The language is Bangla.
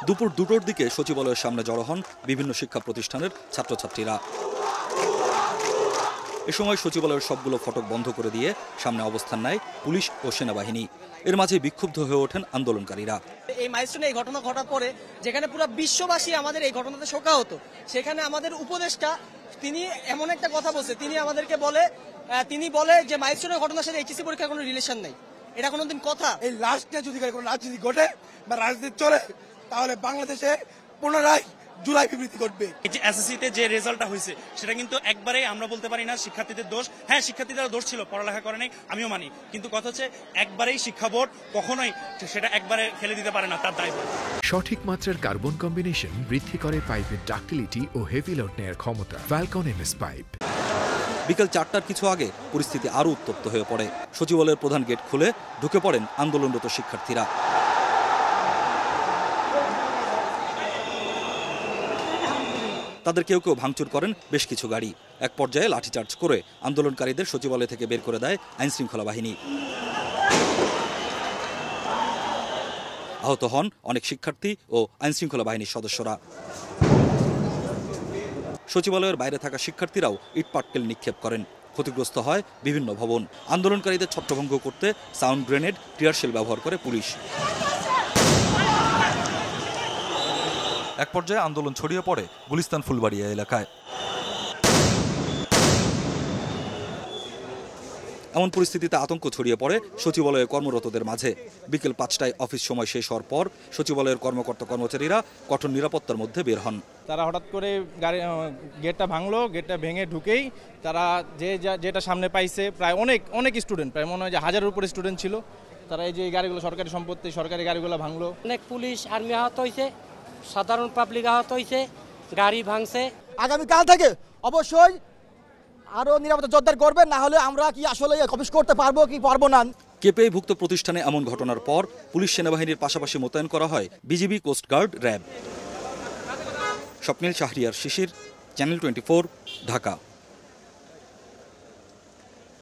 দুপুর 2টোর দিকে সচিবালয়ের সামনে জড়ো হন বিভিন্ন শিক্ষা প্রতিষ্ঠানের ছাত্রছাত্রীরা। এ সময় সচিবালয়ের সবগুলো ফটক বন্ধ করে দিয়ে সামনে অবস্থান নেয় পুলিশ ও সেনাবাহিনী। এর মাঝে বিক্ষুব্ধ হয়ে ওঠেন আন্দোলনকারীরা। এই মাইলস্টোনে এই ঘটনা ঘটার পরে যেখানে পুরো বিশ্ববাসী আমাদের এই ঘটনাতে শোকাহত, সেখানে আমাদের উপদেষ্টা তিনি এমন একটা কথা বলছে, তিনি বলে যে মাইলস্টোনের ঘটনার সাথে এইচএসসি পরীক্ষার কোনো রিলেশন নেই। এটা কোনোদিন কথা? এই লাস্টে যদি কোনো রাজনীতি ঘটে বা রাজনীতি চলে, তাহলে বাংলাদেশে পুনরায় জুলাই বিবৃতি ঘটবে। এই যে এসএসসিতে যে রেজাল্টটা হয়েছে সেটা কিন্তু একবারেই আমরা বলতে পারি না শিক্ষার্থীদের দোষ। হ্যাঁ, শিক্ষার্থীদের দোষ ছিল, পড়ালেখা করে নাই, আমিও মানি, কিন্তু কথা হচ্ছে একবারেই শিক্ষা বোর্ড কখনোই সেটা একবারে ফেলে দিতে পারে না তার দায়ভার। সঠিক মাত্রার কার্বন কম্বিনেশন বৃদ্ধি করে পাইপের ডাক্টিলিটি ও হেভি লোড নেয়ার ক্ষমতা। Falcon MS pipe. বিকেল 4টার কিছু আগে পরিস্থিতি আরও উত্তপ্ত হয়ে পড়ে। সচিবালয়ের প্রধান গেট খুলে ঢুকে পড়েন আন্দোলনরত শিক্ষার্থীরা। তাদের কেউ কেউ ভাঙচুর করেন বেশ কিছু গাড়ি। এক পর্যায়ে লাঠিচার্জ করে আন্দোলনকারীদের সচিবালয় থেকে বের করে দেয় আইনশৃঙ্খলা বাহিনী। আহত হন অনেক শিক্ষার্থী ও আইনশৃঙ্খলা বাহিনীর সদস্যরা। সচিবালয়ের বাইরে থাকা শিক্ষার্থীরাও ইটপাটকেল নিক্ষেপ করেন। ক্ষতিগ্রস্ত হয় বিভিন্ন ভবন। আন্দোলনকারীদের ছত্রভঙ্গ করতে সাউন্ড গ্রেনেড, টিয়ারশেল ব্যবহার করে পুলিশ। এক পর্যায়ে আন্দোলন ছড়িয়ে পড়ে গুলিস্তান ফুলবাড়িয়া এলাকায়। এমন পরিস্থিতিতে আতঙ্ক ছড়িয়ে পড়ে সচিবালয়ে কর্মরতদের মাঝে। বিকেল 5টায় অফিস সময় শেষ হওয়ার পর সচিবালয়ের কর্মকর্তা কর্মচারীরা কঠোর নিরাপত্তার মধ্যে বের হন। তারা হঠাৎ করে গেটটা ভাঙলো। গেটটা ভেঙে ঢুকেই তারা যেটা সামনে পাইছে, প্রায় অনেক স্টুডেন্ট, প্রায় মনে হয় যে 1000-এর উপরে স্টুডেন্ট ছিল। তারা এই যে গাড়িগুলো, সরকারি সম্পত্তি, সরকারি গাড়িগুলো ভাঙলো। অনেক পুলিশ আর্মি আহত হয়েছে, সাধারণ পাবলিক আহত হয়েছে, গাড়ি ভাঙছে। আগামীকাল থেকে অবশ্যই আরো নিরাপত্তা জোরদার করবেন, না হলে আমরা কি আসলে অফিস করতে পারবো কি পারবো না। কেপিআইভুক্ত প্রতিষ্ঠানে এমন ঘটনার পর পুলিশ সেনাবাহিনীর পাশাপাশি মোতায়েন করা হয় বিজিবি, কোস্টগার্ড, র্যাব। স্বপ্নিল শাহরিয়ার শিশির, চ্যানেল 24, ঢাকা।